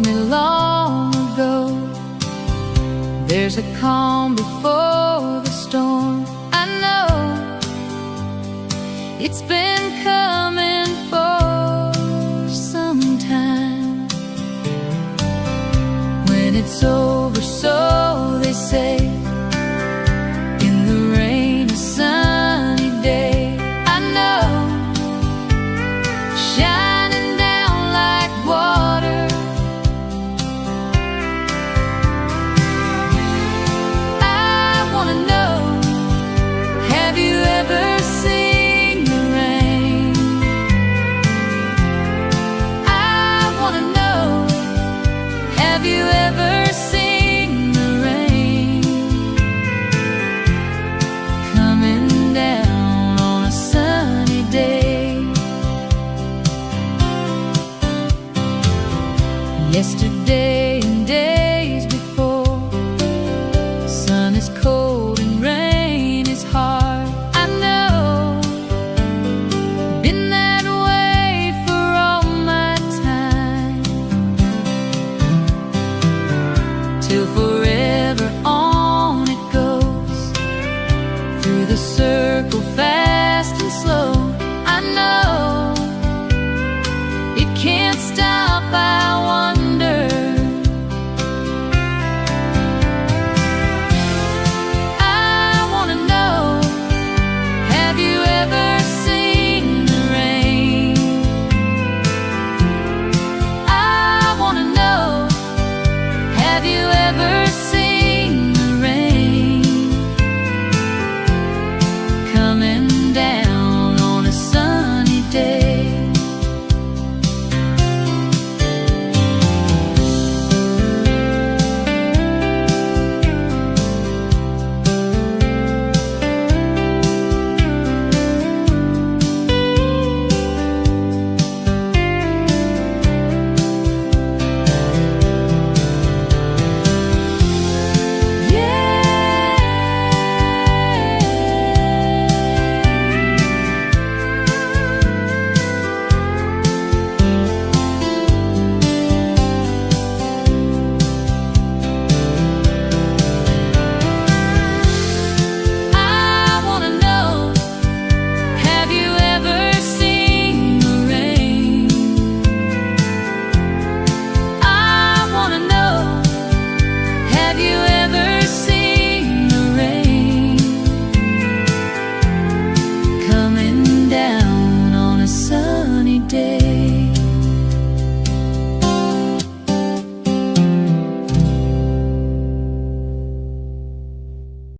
told me long ago, there's a calm before the storm. I know it's been coming for some time. When it's over, so they say, in the rain, a sunny day. I know, shining down like water. I wanna know, have you ever seen the rain? I wanna know, have you ever seen the rain coming down on a sunny day? Yesterday